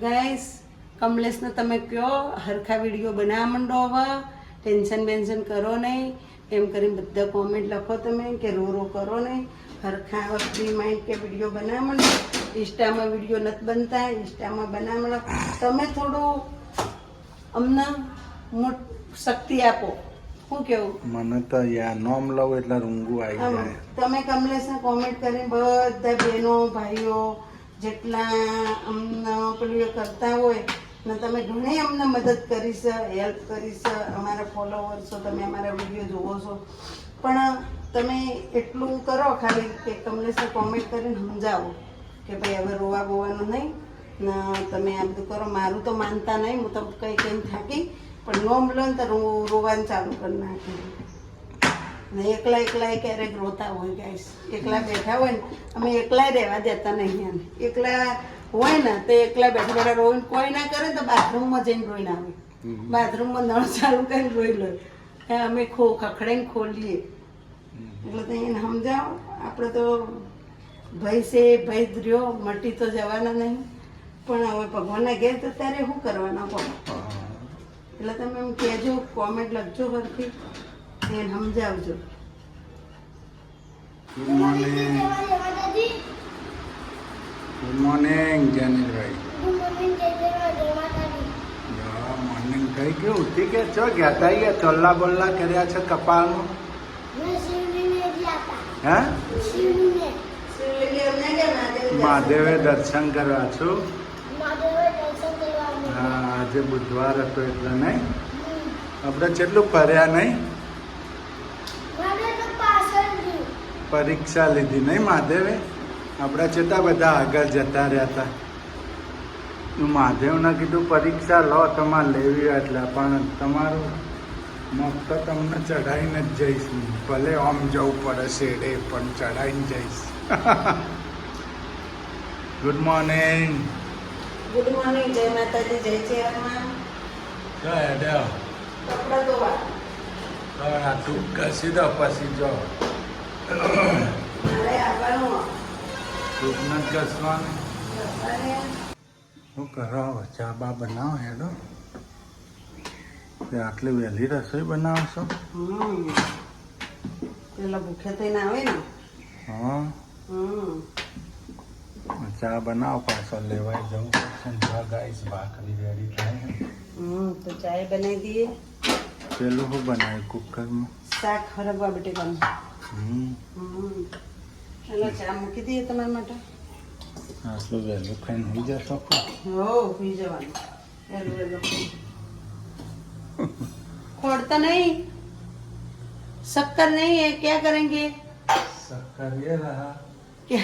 Guys કમલેશને તમે કયો હરખા વિડીયો બનાવવા માંડો હવે ટેન્શન બેન્શન કરો નહીં એમ કરીને બધા કોમેન્ટ લખો તમે કે રો કરો નહીં હરખા હવે ફ્રી માઇન્ડ કે વિડીયો બનાવવા માંડો ઇન્સ્ટામાં વિડીયો નથી બનતા ઇન્સ્ટામાં બનાવવા માંડો તમે થોડું અમને શક્તિ આપો શું કેવું મને તો યાર નોમ લઉં એટલે રૂંગું આવી જાય તમે કમલેશને કોમેન્ટ કરીને બધા બહેનો ભાઈઓ જેટલા અમને પેલું કરતા હોય ને તમે ઘણી અમને મદદ કરી છે હેલ્પ કરી છે અમારા ફોલોવર્સો તમે અમારા વિડીયો જોવો છો પણ તમે એટલું કરો ખાલી કે કમલેશને કોમેન્ટ કરીને સમજાવો કે ભાઈ હવે રોવા બોવાનું નહીં ને તમે આ બધું કરો મારું તો માનતા નહીં હું તો કંઈ થાકી પણ નો મળે ને તો રોવાનું ચાલુ કરી નાખ્યું ને એકલા ક્યારેક રોતા હોય ગાઈસ એકલા બેઠા હોય ને અમે એકલા રહેવા દેતા નહીં એમ એકલા હોય ને તો એકલા બેઠા બેઠા રોઈને કોઈ ના કરે તો બાથરૂમમાં જઈને રોઈને આવે બાથરૂમમાં નળ ચાલુ કરીને રોઈ લો અમે ખખડાઈને ખોલીએ એટલે તો એને સમજાવો આપણે તો ભય છે ભય દ્ર્યો મટી તો જવાના નહીં પણ હવે ભગવાનના ઘેર તો ત્યારે શું કરવાના પણ એટલે તમે એમ કહેજો કોમેન્ટ લખજો ફરથી એને સમજાવજો ગુડ મોર્નિંગ જેનિલભાઈ મોર્નિંગ થઈ ગયું ઉઠી કે છો ગયા તા ગયા ચોલ્લા બોલ્લા કર્યા છે કપાળનું હે મહાદેવે દર્શન કરવા છું હા આજે બુધવાર હતો એટલે નહીં આપણે કેટલું ફર્યા નહીં પરીક્ષા લીધી નહીં મહાદેવે આપણે કેટલા બધા આગળ જતા રહ્યા હતા મહાદેવને કીધું પરીક્ષા લો તમારે લેવી એટલે પણ તમારું મત તો તમને ચઢાવીને જ જઈશ ભલે આમ જવું પડે શેડે પણ ચઢાવીને જઈશ ગુડ મોર્નિંગ ગુડ મોર્નિંગ જય માતાજી જય ચેરમાં જય દેવ કપડા ધોવા આ તું ઘસી દો પછી જો મારે આવવાનું તું નથી ઘસવાનું અને શું કરો ચા બા બનાવો હેડો તે આટલી વહેલી રસોઈ બનાવશો પેલા ભૂખે થઈને આવે ને હા ચા બનાવો પાછો લેવાય જવું પડશે ગાઈસ ભાખરી રેડી થાય તો ચાય બનાવી દઈએ પેલું શું બનાવ્યું કુકરમાં શાક હરગવા બટેકાનું ચાલો ચા મૂકી દઈએ તમારા માટે આટલું વહેલું ખાઈને હોઈ જશો હો હોઈ જવાનું વહેલું વહેલું खोड़ता नहीं शक्कर नहीं है क्या करेंगे શક્કર એ રહા क्या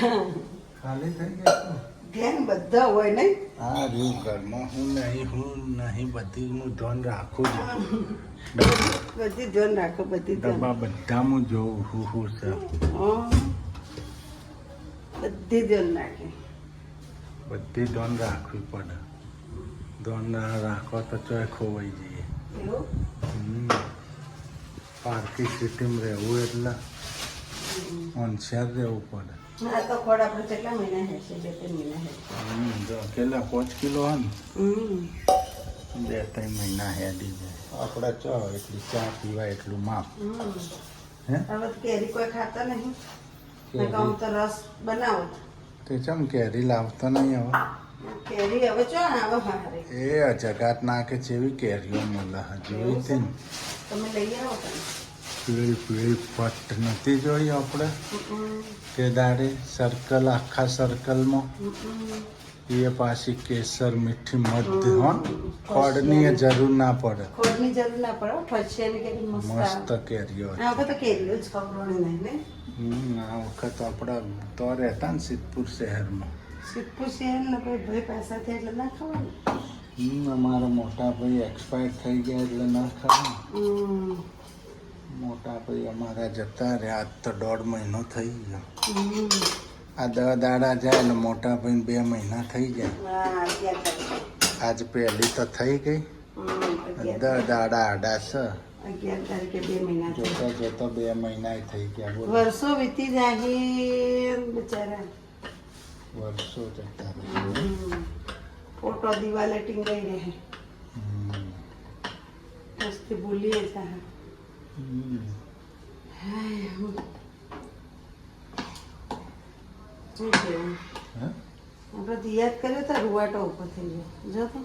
ખાલી થઈ ગયા ધ્યાન બધા હોય નહીં હા રહ્યું ઘરમાં હું નહીં બધીનું ધ્યાન રાખું છું બધી ધ્યાન રાખો બધી ડબ્બા બધામાં જોઉં હું છે બધી ધ્યાન રાખે બધી ધ્યાન રાખવી પડે ધ્યાન ના રાખો તો ચોય ખોવાઈ જઈએ પાર્કી સિટીમાં રહેવું એટલે હોશિયાર રહેવું પડે આ તો ખોડ આપણે કેટલા મહિના હેશે 2-3 મહિના હેશે જો કેટલા 5 કિલો હે ને 2-3 મહિના હેડી જાય આપણે ચો એટલી ચા પીવાય એટલું માપ હે હવે તો કેરી કોઈ ખાતા નહીં કામ તો રસ બનાવો તે ચમ કેરી લાવતા નહીં હવે કેરી હવે ચો આવે મારે એ જગાત નાખે જેવી કેરીઓ મળે જોઈ હતી ને તમે લઈ આવો તમે પીળી પટ નથી જોઈ આપણે કે દાડે સર્કલ આખા સર્કલમાં એ પાછી કેસર મીઠી મધ હો ખોડની જરૂર ના પડે ખોડની જરૂર ના પડે ફરશિયાની કેરી મસ્ત કેરીઓ આ વખત કેરીઓ જ ખવડાવણી નહીં ને આ વખત આપણા તો રહેતા ને સિદ્ધપુર શહેરમાં સિદ્ધપુર શહેર ને કોઈ ભાઈ પાસાથી એટલે ના ખવાનું અમારા મોટા ભાઈ એક્સપાયર થઈ ગયા એટલે ના ખાવાનું મોટા ભાઈ અમારા જતા રહ્યા આજ તો 1.5 મહિનો થઈ ગયો આ 10 દાડા જાય ને મોટા ભાઈ 2 મહિના થઈ જાય આજ પહેલી તો થઈ ગઈ 10 દાડા આડા છે 11 તારીખે 2 મહિના જોતા જોતા 2 મહિના થઈ ગયા બોલો વર્ષો વીતી જાય બિચારા વર્ષો જતા રહ્યા ફોટો આપણો દિવાલે ટીંગાઈ રહે મસ્તી ભૂલીએ જા શું કહેવું આપણે તો યાદ કર્યો તો રૂવાટો ઉભો થઈ ગયો જો તો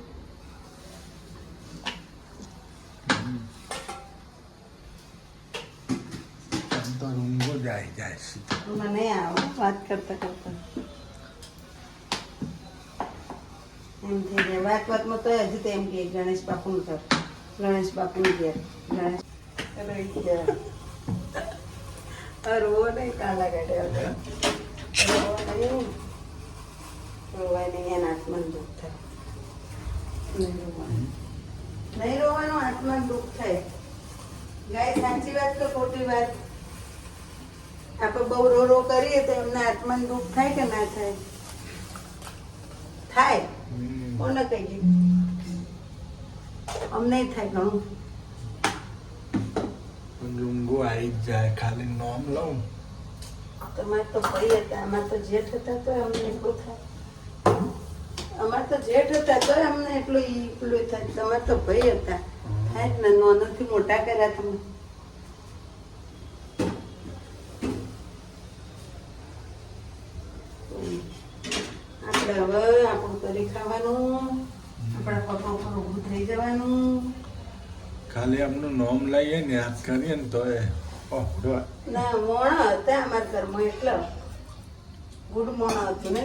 તો રૂંગો જાય છે મને આવો વાત કરતા કરતા એમ થઈ જાય વાતમાં તો હજી તો એમ કે ગણેશ બાપુનું ઘર ગણેશ બાપુનું ઘેર ગણેશ રોવો નહીં કાલા કાઢે રોવાય નહીં એના આત્માનું દુઃખ થાય નહીં રોવાનું આત્માનું દુઃખ થાય ગાય સાચી વાત તો ખોટી વાત આપણે બહુ રો કરીએ તો એમના આત્માનું દુઃખ થાય કે ના થાય થાય કોને કહીએ અમને થાય ઘણું રૂંગો આવી જ જાય ખાલી નામ લઉં તમારે તો ભાઈ હતા અમારે તો જેઠ હતા તો અમને એટલું થાય અમારે તો જેઠ હતા તો અમને એટલું થાય તમારે તો ભાઈ હતા થાય જ ને નાનોથી મોટા કર્યા તમે આપણે હવે આપણું કરી ખાવાનું આપણા પપ્પા ઉપર ઊભું થઈ જવાનું ખાલી એમનું નામ લઈએ ને યાદ કરીએ ને તો એ ના મોણા હતા અમારા ઘરમાં એટલે ગુડ મોણા હતું ને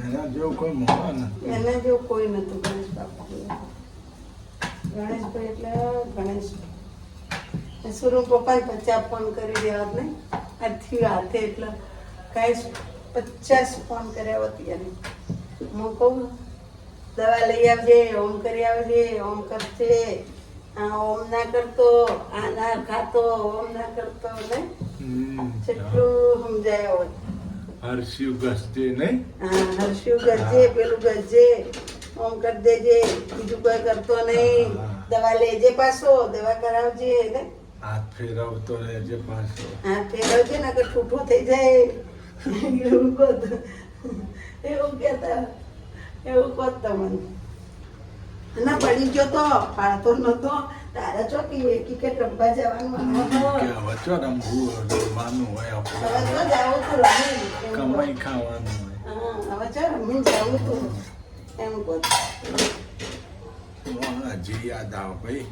એના જેવું કોઈ મોણા નથી એના જેવું કોઈ નતું ગણેશ બાપા ગણેશભાઈ એટલે ગણેશભાઈ સુરુ પપ્પાને 50 ફોન કરી દેવા ને આજથી હાથે એટલે કાંઈ 50 ફોન કર્યા અત્યારે હું કહું દવા લઈ આવજે ઓમ કરી આવજે ઓમ કરશે આ ઓમ ના કરતો આ ના ખાતો ઓમ ના કરતો ને કેટલું સમજાય હોય હર્ષ્યુ ગસજે નહીં હા હર્ષ્યુ ગજે પેલું ગજે ઓમ કરી દેજે બીજું કોઈ કરતો નહીં દવા લેજે પાછો દવા કરાવજે ને હાથ ફેરવતો રહેજે પાછો હાથ ફેરવજે ને કે ઠૂઠું થઈ જાય એવું કહો એવું કહેતા એવું કહો તમને ના પડી ગયો તો પાડતો નતો તારા ચોકી એકી કે રમવા જવાનું કે હવે ચો રમવું રમવાનું હોય હવે જો આપણે જાવું તો રમી કમાઈ ખાવાનું હોય હા હવે જો રમી જાવું તો એમ કહો હજી યાદ આવ ભાઈ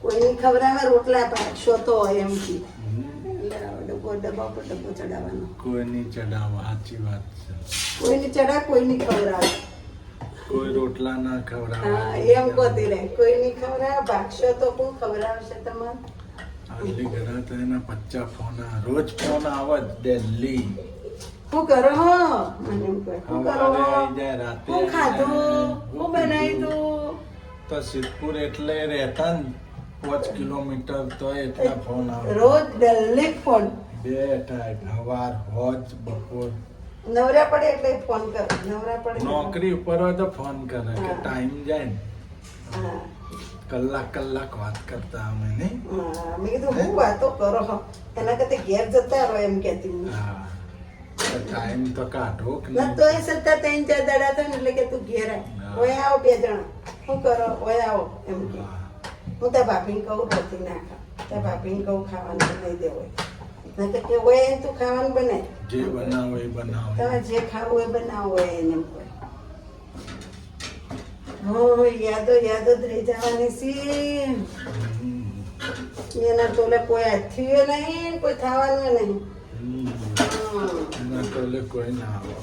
કોઈની ખવડાવે રોટલા પાકશો તો એમ કી ડબ્બો ડબ્બા પર ડબ્બો ચડાવવાનો કોઈની ચડાવવા સાચી વાત છે કોઈની ચડા કોઈની ખવડાવે કોઈ રોટલા ના હા ખવડાવે એમ કહતી રહે કોઈની ખવડાવે ભાગશો તો કોણ ખવડાવશે તમારે આટલી ઘણા તો એના 50 ફોન રોજ ફોન આવે જ દિલ્હી શું કરો હો મને એમ કહે શું કરો સવારે હો આવી જાય રાતે શું ખાધું શું બનાવી તું તો સિદ્ધપુર એટલે રહેતા ને 5 કિલોમીટર તો એટલા ફોન આવે રોજ દિલ્હી ફોન બે ટાઈમ સવાર હોજ બપોર નવરા પડે એટલે ફોન કરો નવરા પડે નોકરી ઉપર હોય તો ફોન કરે કે હા. ટાઈમ જાય ને હા કલાક વાત કરતા અમે નહીં હા મેં કીધું હું વાતો કરો હો એના કરતા ઘેર જતા રહો એમ કહેતી હું હા ટાઈમ તો કાઢો કે ના તો એ સત્તા 3-4 દાડા થાય ને એટલે કે તું ઘેર આવ હા. ઓય આવો 2 જણા શું કરો ઓય આવો એમ કે હા. હું તાર ભાભીને કહું રોટી ના ખા તાર ભાભીને કહું ખાવાનું બનાવી દે હોય નહીં તો કે ઓય તું ખાવાનું બનાય જે બનાવો એ બનાવો તમે જે ખાવું એ બનાવો હોય એને એમ કહે હો યાદો યાદો જ રહી જવાની છે એના તોલે કોઈ હાથીએ નહીં કોઈ થવાનું નહીં એના ટોલે કોઈ ના આવે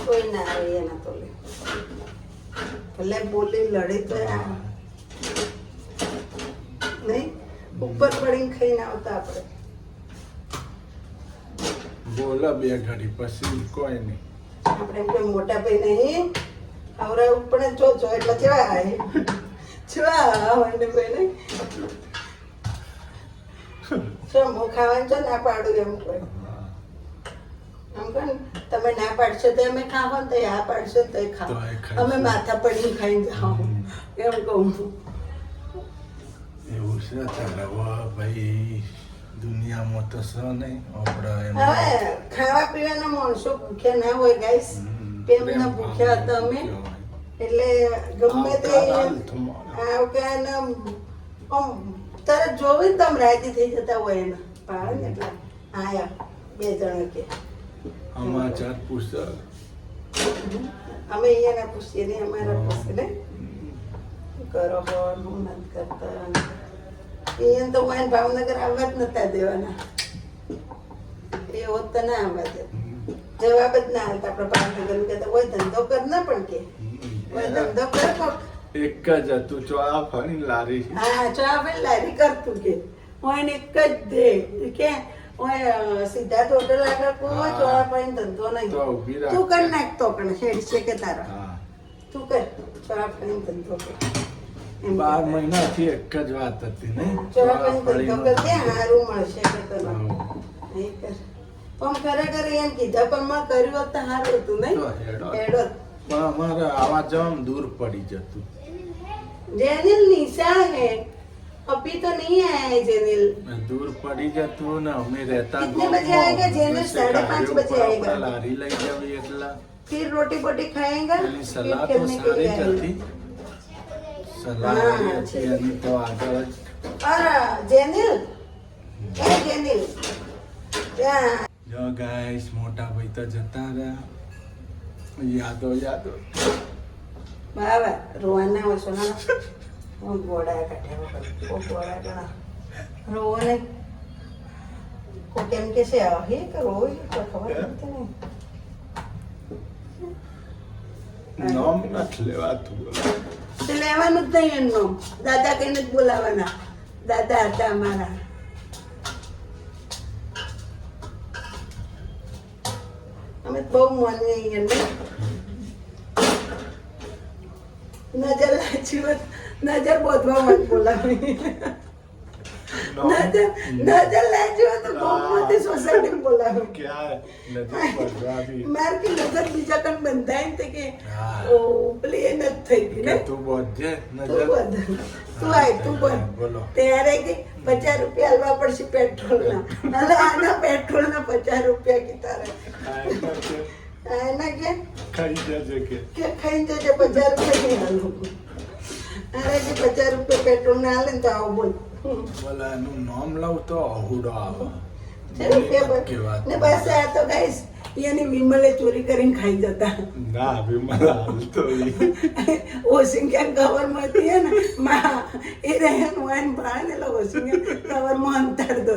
કોઈ ના આવે એના તોલે ભલે બોલી લડી તો આ નહીં ઉપર પડીને ખાઈને આવતા આપણે બોલો બે ઘડી પછી કોઈ નહીં આપણે એમ કોઈ મોટા ભાઈ નહીં આવરા ઉપર જો જો એટલે કેવા આવે કેવા મને ભાઈ નહીં શું હું ખાવાનું છો ના પાડું એમ કોઈ એમ કહે ને, તમે ના પાડશો તો અમે ખાવો ને તો આ પાડશો તો એ ખાઓ તોય ખાઈશું. અમે માથા પડીને ખાઈને જાઓ એમ કહું એવું છે તારે હવે ભાઈ દુનિયામાં તો છે નહીં આપણે એમ હવે ખાવા પીવાના માણસો ભૂખ્યા ના હોય ગાઈસ હમ. પ્રેમના ભૂખ્યા હતા અમે. એટલે ગમે તે આવકાને આમ તરત જોવે ને તમે રાજી થઈ જતા હોય એને પાડે ને એટલે આયા 2 જણા કે સમાચાર પૂછ અમે અહીંયાના પૂછીએ ને અમારા પૂછે ને કરો હો હું નથી કરતા એને તો હું ભાવનગર આવવા જ નતા દેવાના એ હોત તો ના આવવા દે જવાબ જ ના આવતા આપણે ભાવનગર કહેતા હોય ધંધો કર ના પણ કે હોય ધંધો કર કોક એક જ હતું ચોળા ફરી લારી હા ચા ભાઈ લારી કરતું કે હું એને એક જ દે કે ઓય સીધા તો હોટલ આગળ કોઈ ચોળા પાણી ધંધો નહીં તો ઊભી રાખ. તું કર નાખ તો પણ હેડ છે કે તારા હા તું કર ચોળા પાણી ધંધો કર એમ 12 મહિનાથી એક જ વાત હતી ને ચોળા પાણી ધંધો કર દે હારું મળશે કે તને નહીં કર પણ ખરેખર એમ કીધા પણ મેં કર્યું હોત તો હારું હતું નહીં તો હેડો. હેડો પણ અમારે આવા જવામાં દૂર પડી જતું जेनिल निशान है अभी तो नहीं आया है जेनिल દૂર પડી જતું ને અમે રહેતા कितने बजे आएगा जेनिल? 5:30 बजे आएगा લારી લઈ જાવી એટલા फिर रोटी बोटी खाएगा એની फिर સલાહ તો खेलने के સારી लिए જ आएगा હતી સલાહ હા, સારી હતી છે. એની તો આગળ જ और जेनिल ए जेनिल क्या જો ગાઈસ મોટા ભાઈ તો જતા રહ્યા યાદો बाबा रोवाना हो सुना वो बोड़ा काटे वो बोड़ा करा रोने को केम कैसे आ हे करो तो खबर नहीं નામ નથી લેવાતું તો લેવાનું જ નહીં એમનું દાદા કહીને જ બોલાવાના દાદા હતા અમારા અમે બહુ માનીએ એને નજર લાચી હોત નજર બોધવા મત બોલાવી નજર લાચી હોત તો ગોમતી સોસાયટી બોલાવી ક્યાં નજર પડવાથી માર કે નજર બીજા કણ બંધાય ને તે કે હા. ઓ પેલી એ નથી થઈ ગઈ કે ને તું બોલજે તું નજર બોલ તું આય તું બોલ બોલો ત્યારે કે 50 રૂપિયા આલવા પડશે પેટ્રોલના એટલે આના પેટ્રોલના 50 રૂપિયા કીધા એના કે ખાઈ જજે કે ખાઈ જજે 50 રૂપિયા નહીં આલું અરે કે 50 રૂપિયા પેટ્રોલના આલે ને તો આવો બોલ બોલા એનું નામ લઉં તો અહુડો આવે ને બસ આ તો ગાઈસ એની વિમલે ચોરી કરીને ખાઈ જતા ના વિમલા હાલતો ઓસિંગ્યા કવરમાંથી હે ને માં એ રહે વાઈન ભાણે લો ઓસિંગ્યા કવરમાં અંતાડ દો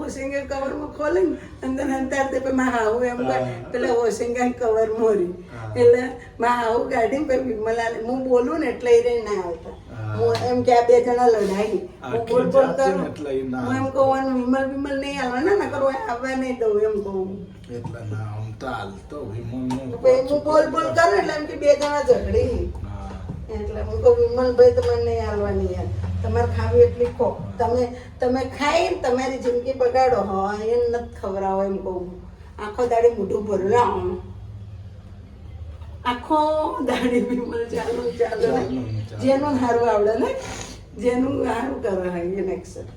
ઓસિંગ્યા કવરમાં ખોલે ને અંદર અંતાડ દે માં હાવ એમ પેલા ઓસિંગ્યા કવર મોરી એટલે માં હાવ ગાડી ને વિમલા હું બોલું ને એટલે એ રહી ના આવતા હું એમ કે આ 2 જણા લડાઈ હું બોલ બોલ કરું હું એમ કહું વિમલ નહીં હાલવાના ના કરો આવવા નહીં દઉં એમ કહું એટલે ના આમ તો હાલતો વિમલનું હું બોલ બોલ કરું એટલે એમ કે 2 જણા ઝઘડી એટલે હું કહું વિમલભાઈ તમારે નહીં હાલવાની યાર તમારે ખાવી એટલી ખો તમે ખાઈ તમારી જિંદગી બગાડો હા એને નથી ખવડાવો એમ કહું આખો દાડી મોઢું ભરવું આખો દાડી વિમલ ચાલુ જેનું સારું આવડે ને જેનું સારું કરે હા એને એક્શન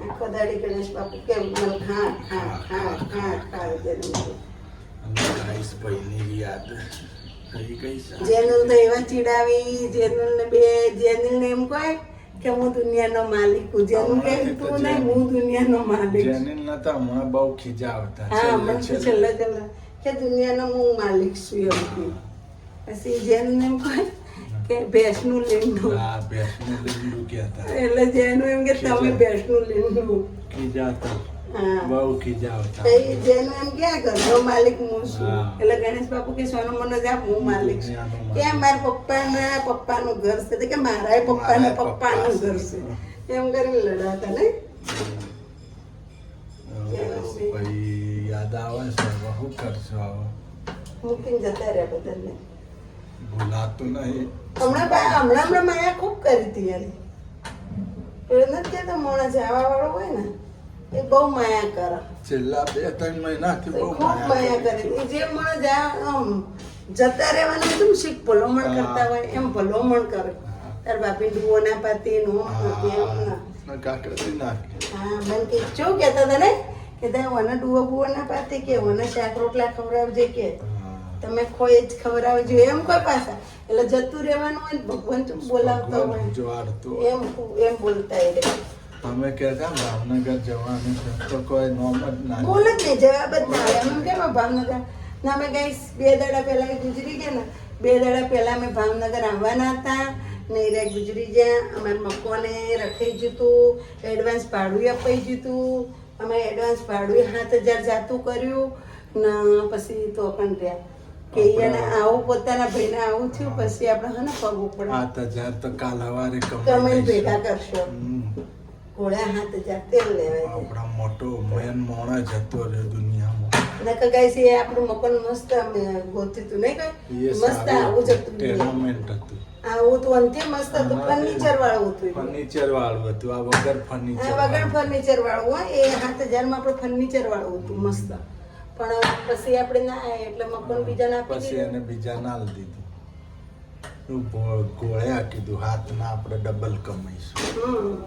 આખો દાડી ગણેશ બાપુ કેમ મને ખા ખા ખા ખા ખા જેનું ગાઈસ ભાઈની યાદ થઈ ગઈ છે જેનુલ તો એવા ચીડાવી જેનુલ ને જેનુલ ને એમ કહે કે હું દુનિયાનો માલિક છું જેનું કે તું નહીં હું દુનિયાનો માલિક છું જેનિલ ના તો હમણાં બહુ ખીજાવતા હા મને તો છેલ્લા કે દુનિયાનો હું માલિક છું એમ કે પછી જેનું એમ કહે કે ભેંસનું લીંડું હા ભેંસનું લીંડું કહેતા એટલે જેનું એમ કે તમે ભેંસનું લીંડું ખીજાતા હા બહુ ખીજાવતા પછી જેનું એમ કે ઘરનો માલિક હું છું હા. એટલે ગણેશ બાપુ કે સોનું મને જા હું માલિક છું કે મારા પપ્પાનું ઘર છે તો કે મારા પપ્પાનું ઘર છે એમ કરીને લડાતા ને ભાઈ યાદ આવે છે હવે શું કરશો હવે મૂકીને જતા રહ્યા બધાને ભૂલાતું નહીં હમણાં માયા ખૂબ કરી હતી યાર પેલો નથી કહેતો મોણા જવા વાળો હોય ને એ બહુ માયા કરે છેલ્લા 2-3 મહિનાથી બહુ ખૂબ માયા કરે જે મને જતા રહેવાનું કેમ શીખ ભલોમણ કરતા હોય એમ ભલોમણ કરે તાર બાપી ડુઓ ના પાતી નો કાકડી નાખી હા મને કે શું કહેતા હતા ને કે ત્યાં મને ડુઓ બુઓ ના પાતી કે મને શાક રોટલા ખવડાવજે કે તમે ખોય જ ખવડાવજો એમ કોઈ પાછા એટલે જતું રહેવાનું હોય ને ભગવાન ચૂપ બોલાવતો હોય જો આડતું એમ બોલતા એ રે અમે કહેતા ભાવનગર જવાનું છે તો કોઈ નોમ જ ના બોલ જ નહીં જવાબ જ ના આવે એમ કેમ ભાવનગર ના અમે કઈ 2 દાડા પહેલા એ ગુજરી ગયા ને 2 દાડા પહેલા અમે ભાવનગર આવવાના હતા ને એ ગુજરી ગયા અમારે મકોને રખાઈ જતું એડવાન્સ ભાડું અપાઈ જતું અમે એડવાન્સ ભાડું 7000 જાતું કર્યું ને પછી તો પણ રહ્યા કે એને આવું પોતાના ભાઈને આવું થયું પછી આપણે હે ને પગ ઉપર 7000 તો કાલ હવારે તમે ભેગા કરશો ઘોડા 7000 તેલ લેવાય આપણા મોટો મેન મોણા જતો રહ્યો દુનિયામાં નકર ગાઈસ એ આપણું મકાન મસ્ત અમે ગોત્યું હતું નહીં કઈ મસ્ત આવું જ હતું ટેનામેન્ટ હતું આવું તો અંતે મસ્ત હતું ફર્નિચર વાળું હતું ફર્નિચર વાળું હતું આ વગર ફર્નિચર વગર ફર્નિચર વાળું હોય એ 7000 માં આપણે ફર્નિચર વાળું હતું મસ્ત પણ પછી આપણે ના એટલે મકાન બીજા ના પછી એને બીજા ના દીધું ગોળ્યા કીધું હાથના આપણે ડબલ કમાઈશું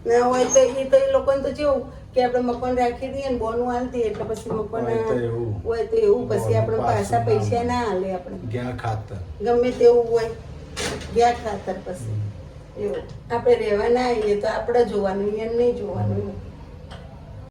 ના હોય તો એ લોકોને તો જેવું કે આપણે મકાન રાખી દઈએ ને બોનું હાલ દઈએ એટલે પછી મકાન હોય તો એવું પછી આપણે પાછા પૈસા ના હાલે આપણે ગયા ખાતર ગમે તેવું હોય ગયા ખાતર પછી એવું આપણે રહેવા ના આવીએ તો આપણે જોવાનું એમ નહીં જોવાનું